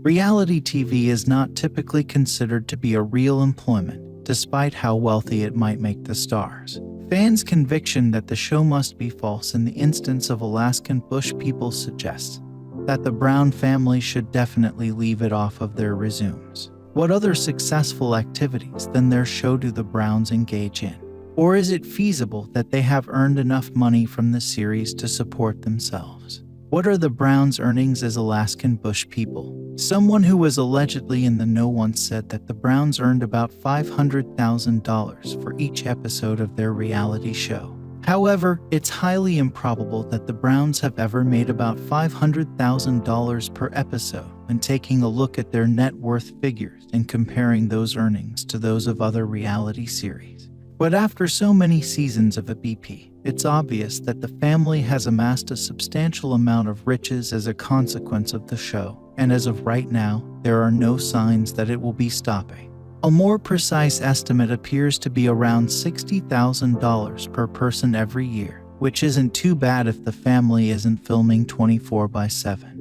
Reality TV is not typically considered to be a real employment, despite how wealthy it might make the stars. Fans' conviction that the show must be false in the instance of Alaskan bush people suggests that the Brown family should definitely leave it off of their resumes. What other successful activities than their show do the Browns engage in? Or is it feasible that they have earned enough money from the series to support themselves? What are the Browns' earnings as Alaskan bush people? Someone who was allegedly in the know once said that the Browns earned about $500,000 for each episode of their reality show. However, it's highly improbable that the Browns have ever made about $500,000 per episode when taking a look at their net worth figures and comparing those earnings to those of other reality series. But after so many seasons of a BP, it's obvious that the family has amassed a substantial amount of riches as a consequence of the show, and as of right now, there are no signs that it will be stopping. A more precise estimate appears to be around $60,000 per person every year, which isn't too bad if the family isn't filming 24/7.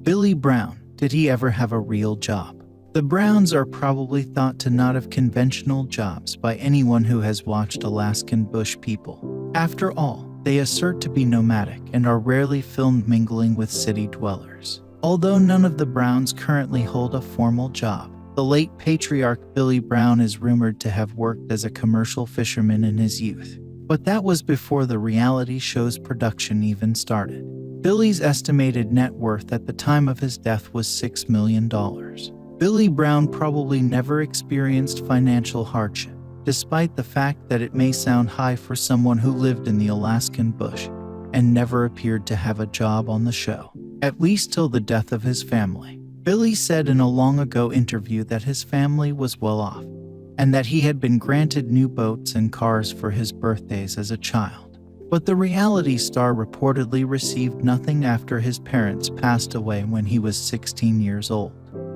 Billy Brown, did he ever have a real job? The Browns are probably thought to not have conventional jobs by anyone who has watched Alaskan bush people. After all, they assert to be nomadic and are rarely filmed mingling with city dwellers. Although none of the Browns currently hold a formal job, the late patriarch Billy Brown is rumored to have worked as a commercial fisherman in his youth. But that was before the reality show's production even started. Billy's estimated net worth at the time of his death was $6 million. Billy Brown probably never experienced financial hardship, despite the fact that it may sound high for someone who lived in the Alaskan bush and never appeared to have a job on the show, at least till the death of his family. Billy said in a long-ago interview that his family was well off, and that he had been granted new boats and cars for his birthdays as a child. But the reality star reportedly received nothing after his parents passed away when he was 16 years old.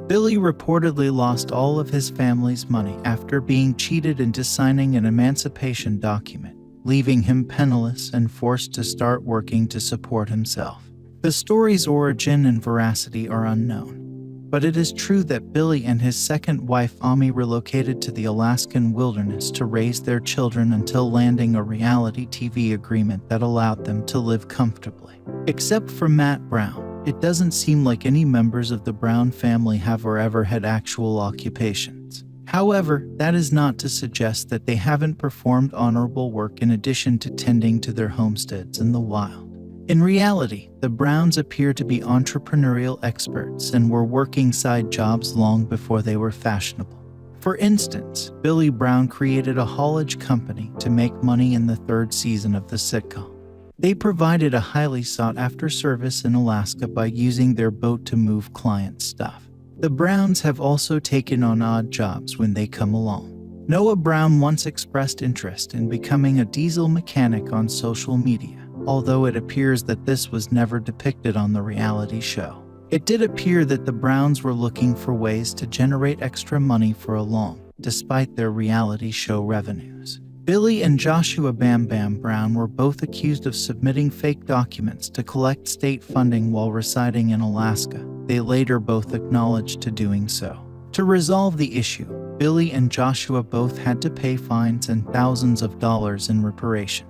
Billy reportedly lost all of his family's money after being cheated into signing an emancipation document, leaving him penniless and forced to start working to support himself. The story's origin and veracity are unknown, but it is true that Billy and his second wife Ami relocated to the Alaskan wilderness to raise their children until landing a reality TV agreement that allowed them to live comfortably. Except for Matt Brown, it doesn't seem like any members of the Brown family have or ever had actual occupations. However, that is not to suggest that they haven't performed honorable work in addition to tending to their homesteads in the wild. In reality, the Browns appear to be entrepreneurial experts and were working side jobs long before they were fashionable. For instance, Billy Brown created a haulage company to make money in the third season of the sitcom. They provided a highly sought-after service in Alaska by using their boat to move client stuff. The Browns have also taken on odd jobs when they come along. Noah Brown once expressed interest in becoming a diesel mechanic on social media, although it appears that this was never depicted on the reality show. It did appear that the Browns were looking for ways to generate extra money for along, despite their reality show revenues. Billy and Joshua Bam Bam Brown were both accused of submitting fake documents to collect state funding while residing in Alaska. They later both acknowledged to doing so. To resolve the issue, Billy and Joshua both had to pay fines and thousands of dollars in reparations.